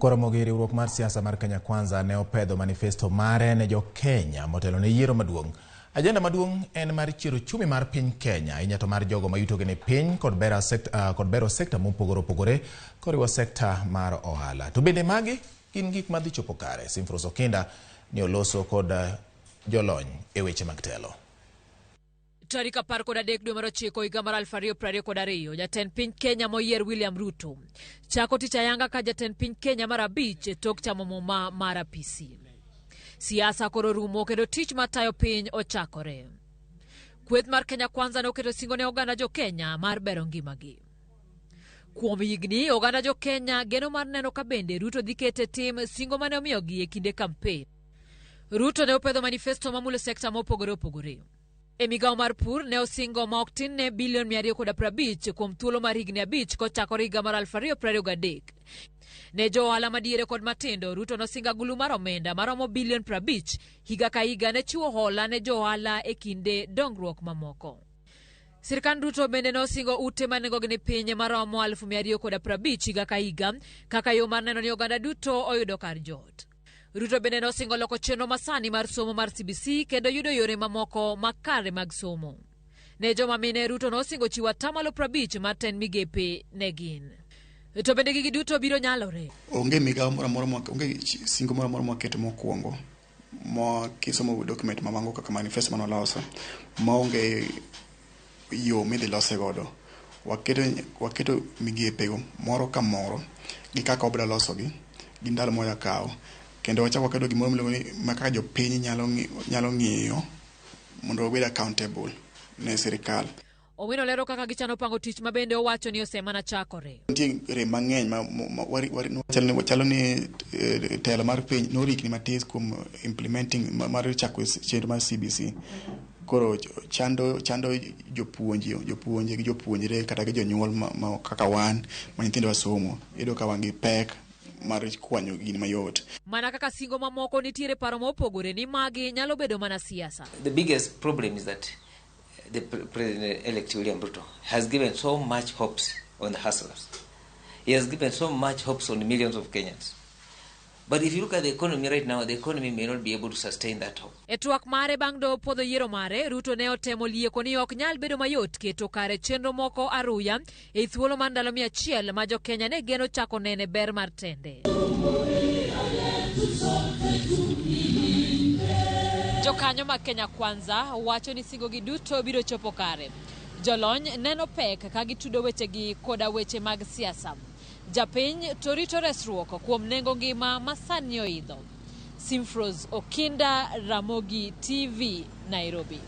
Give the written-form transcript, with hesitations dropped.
Ramogi riwruok mar siasa mar Kenya Kwanza ne opedho manifesto mare ne jo Kenya motelo ne yiero maduong'. Ajenda maduong' en mar chiero chumi mar piny Kenya, inyato mar jogo mayutogi ni piny kod bero sekta mopogore opogore koriwo sekta mar ohala. To bende magi gin gik madhi chopo kare. Simfros Okinda ni oloso kod jolony e weche mag telo. Tarik 13 dwe mar 9 higa mar 2022, jatend piny Kenya moyier William Ruto chako tich ayanga ka jatend piny Kenya mar 5 tok chamo muma mar apisi. Siasa koro rumo kendo tich matayo piny ochakore. Kweth mar Kenya Kwanza ne oketo singo ne oganda jo Kenya mar bero ngimagi. Kuom higni oganda jo Kenya geno mar neno ka bende Ruto dhi kete tim singo mane omiyogi e kinde kampen. Ruto ne opedho manifesto mamulo sekta mopogore opogore. E migawo mar pur ne osingo ma ok tin ne bilion 250 kuom thuolo mar higni 5 kochakore higa mar 2023. Ne jo ohala madiere kod matindo, Ruto nosinga gulu mar omenda maromo bilion 50 higa ka higa ne chiwo hola ne jo ohala e kinde dongruok mamoko. Sirkand Ruto bende nosingo ute manengogi ni piny maromo 250 higa ka higa kaka yo mar neno ni oganda duto oyudo kar jot. Ruto bende nosingo loko chenro masani mar somo mar CBC kendo yudo yore mamoko makare mag somo. Ne joma mine, Ruto nosingo chiwo 50% mar ten migepe ne gin. To bende gigi duto biro nyalore. Onge migawo onge singo moro maketo mokwongo mo kisomo document mamango kaka manifesto manoloso maonge yo midhi lose godo. Waketo migepe moro ka moro gi kaka obra losogi gi ndalo moya kawo. Kendo wachako waketo gimoro miluongo ni maka jopiny nyalo ng'iyo mondo obed accountable ne sirikal. Owino lero kaka gichano pango tich ma bende owacho ni osemana chakore. Nitie mang'eny wachalo ni telo mar piny norikni matis kuom implementing mar chako chenro mar CBC. Koro chando jopuonje gi jopuonjre kata gi jonyuol ma kaka wan ma nyithindo wasomo iyudo ka wan gi pek mar kwanyo gini mayot. Mana kaka singo mamoko nitiere paro mopogore ni magi nyalo bedo mana siasa. The biggest problem is that the President-elect William Ruto has given so much hopes on the hustlers. He has given so much hopes on millions of Kenyans. But if you look at the economy right now, the economy may not be able to sustain that hope. E twak mare bang' do podho yiero mare, Ruto ne otemo lieko ni ok nyal bedo mayot keto kare chenro moko aruya e thuolo mar ndalo 100 ma jo Kenya ne geno chako nene ber mar tende. Jokanyo mag Kenya Kwanza wacho ni singogi duto biro chopo kare. Jolony neno pek ka gitudo wechegi koda weche mag siasa. Japiny to rito resruok kuom nengo ngima masani oidho. Simfros Okinda, Ramogi TV, Nairobi.